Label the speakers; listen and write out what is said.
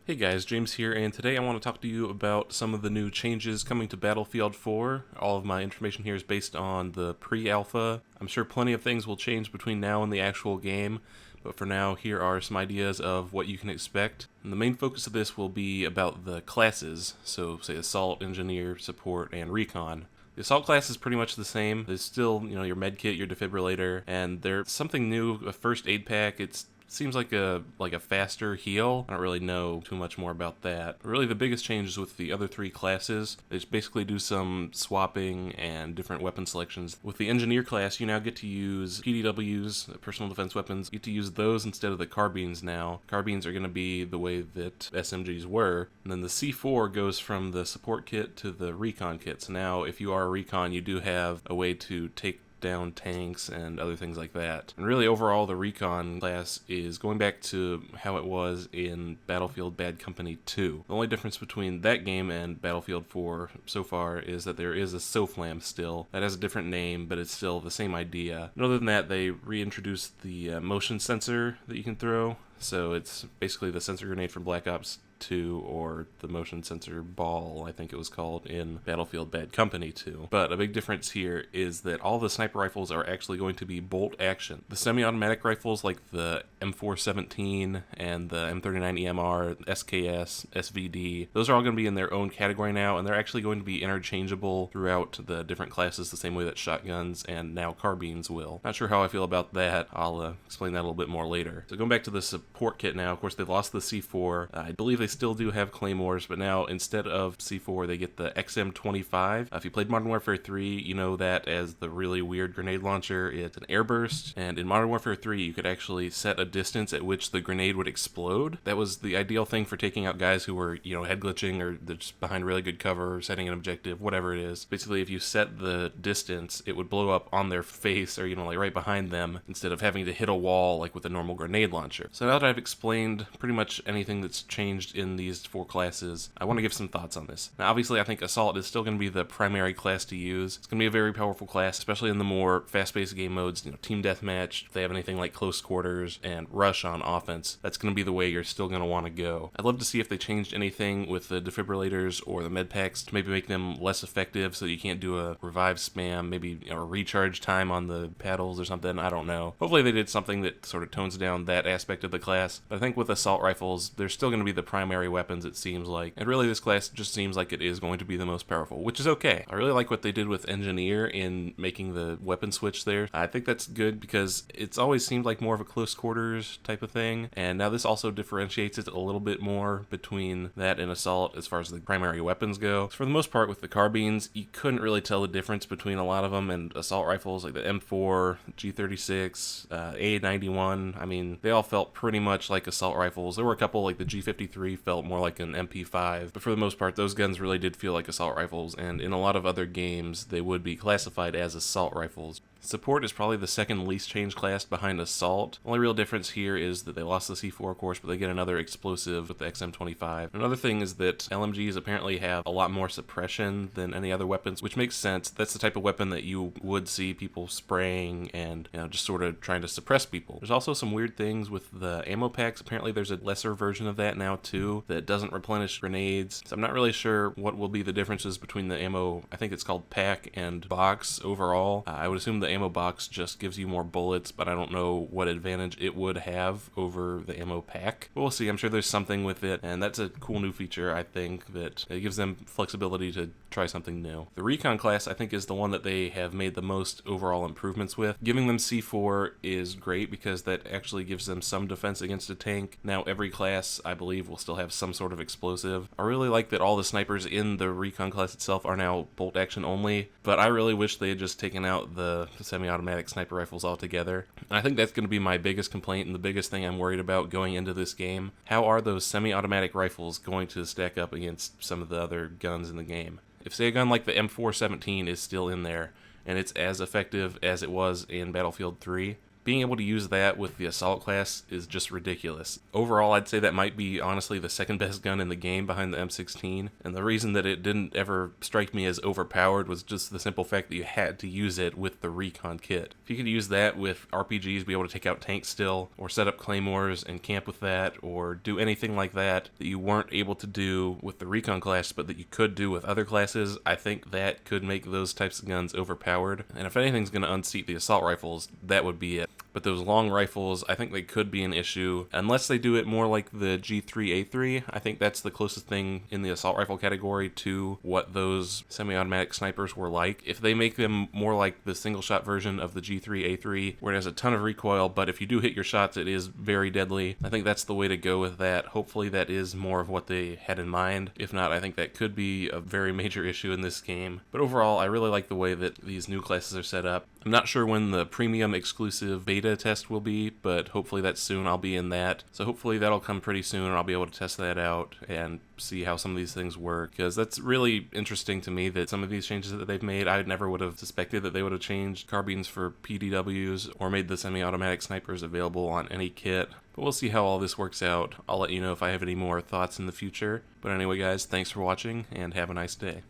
Speaker 1: Hey guys, James here, and today I want to talk to you about some of the new changes coming to Battlefield 4. All of my information here is based on the pre-alpha. I'm sure plenty of things will change between now and the actual game, but for now, here are some ideas of what you can expect. And the main focus of this will be about the classes, so say Assault, Engineer, Support, and Recon. The Assault class is pretty much the same. There's still, your medkit, your defibrillator, and there's something new, a first aid pack. It seems like a faster heal. I don't really know too much more about that. Really, the biggest change is with the other three classes. They just basically do some swapping and different weapon selections. With the Engineer class, you now get to use PDWs, personal defense weapons. You get to use those instead of the Carbines now. Carbines are going to be the way that SMGs were. And then the C4 goes from the support kit to the Recon kit. So now, if you are a Recon, you do have a way to take down tanks and other things like that. And really, overall, the Recon class is going back to how it was in Battlefield Bad Company 2. The only difference between that game and Battlefield 4 so far is that there is a SOFLAM still. That has a different name, but it's still the same idea. And other than that, they reintroduced the motion sensor that you can throw. So it's basically the sensor grenade from Black Ops 2, or the motion sensor ball, I think it was called, in Battlefield Bad Company 2. But a big difference here is that all the sniper rifles are actually going to be bolt action. The semi-automatic rifles like the M417 and the M39 EMR, SKS, SVD, those are all going to be in their own category now, and they're actually going to be interchangeable throughout the different classes the same way that shotguns and now carbines will. Not sure how I feel about that. I'll explain that a little bit more later. So going back to the support kit now, of course they've lost the C4. I believe they still do have claymores, but now instead of C4 they get the XM25. If you played Modern Warfare 3, you know that as the really weird grenade launcher. It's an airburst, and in Modern Warfare 3 you could actually set a distance at which the grenade would explode. That was the ideal thing for taking out guys who were, head glitching or just behind really good cover or setting an objective, whatever it is. Basically, if you set the distance, it would blow up on their face or, like right behind them instead of having to hit a wall like with a normal grenade launcher. So now that I've explained pretty much anything that's changed in these four classes, I want to give some thoughts on this. Now, obviously, I think Assault is still going to be the primary class to use. It's going to be a very powerful class, especially in the more fast-paced game modes, Team Deathmatch, if they have anything like Close Quarters and Rush on offense. That's going to be the way you're still going to want to go. I'd love to see if they changed anything with the defibrillators or the med packs to maybe make them less effective so you can't do a revive spam, maybe a recharge time on the paddles or something. I don't know. Hopefully they did something that sort of tones down that aspect of the class. But I think with assault rifles, they're still going to be the primary weapons, it seems like. And really, this class just seems like it is going to be the most powerful, which is okay. I really like what they did with Engineer in making the weapon switch there. I think that's good because it's always seemed like more of a close quarters type of thing. And now this also differentiates it a little bit more between that and assault as far as the primary weapons go. So for the most part, with the carbines, you couldn't really tell the difference between a lot of them, and assault rifles like the M4, G36, A91, I mean, they all felt pretty much like assault rifles. There were a couple, like the G53 felt more like an MP5, but for the most part, those guns really did feel like assault rifles, and in a lot of other games, they would be classified as assault rifles. Support is probably the second least changed class behind Assault. The only real difference here is that they lost the C4, of course, but they get another explosive with the XM25. Another thing is that LMGs apparently have a lot more suppression than any other weapons, which makes sense. That's the type of weapon that you would see people spraying and, just sort of trying to suppress people. There's also some weird things with the ammo packs. Apparently there's a lesser version of that now, too, that doesn't replenish grenades. So I'm not really sure what will be the differences between the ammo, I think it's called pack, and box overall. I would assume the ammo box just gives you more bullets, but I don't know what advantage it would have over the ammo pack. But we'll see. I'm sure there's something with it, and that's a cool new feature, I think, that it gives them flexibility to try something new. The Recon class, I think, is the one that they have made the most overall improvements with. Giving them C4 is great because that actually gives them some defense against a tank. Now, every class, I believe, will still have some sort of explosive. I really like that all the snipers in the Recon class itself are now bolt action only, but I really wish they had just taken out the semi-automatic sniper rifles altogether. And I think that's going to be my biggest complaint and the biggest thing I'm worried about going into this game. How are those semi-automatic rifles going to stack up against some of the other guns in the game? If, say, a gun like the M417 is still in there, and it's as effective as it was in Battlefield 3, being able to use that with the assault class is just ridiculous. Overall, I'd say that might be honestly the second best gun in the game behind the M16, and the reason that it didn't ever strike me as overpowered was just the simple fact that you had to use it with the Recon kit. If you could use that with RPGs, be able to take out tanks still, or set up claymores and camp with that, or do anything like that that you weren't able to do with the Recon class but that you could do with other classes, I think that could make those types of guns overpowered. And if anything's going to unseat the assault rifles, that would be it. But those long rifles, I think they could be an issue, unless they do it more like the G3A3. I think that's the closest thing in the assault rifle category to what those semi-automatic snipers were like. If they make them more like the single-shot version of the G3A3, where it has a ton of recoil, but if you do hit your shots, it is very deadly, I think that's the way to go with that. Hopefully that is more of what they had in mind. If not, I think that could be a very major issue in this game. But overall, I really like the way that these new classes are set up. I'm not sure when the premium exclusive beta test will be, but hopefully that's soon. I'll be in that. So hopefully that'll come pretty soon and I'll be able to test that out and see how some of these things work, because that's really interesting to me that some of these changes that they've made, I never would have suspected that they would have changed carbines for PDWs or made the semi-automatic snipers available on any kit. But we'll see how all this works out. I'll let you know if I have any more thoughts in the future. But anyway guys, thanks for watching and have a nice day.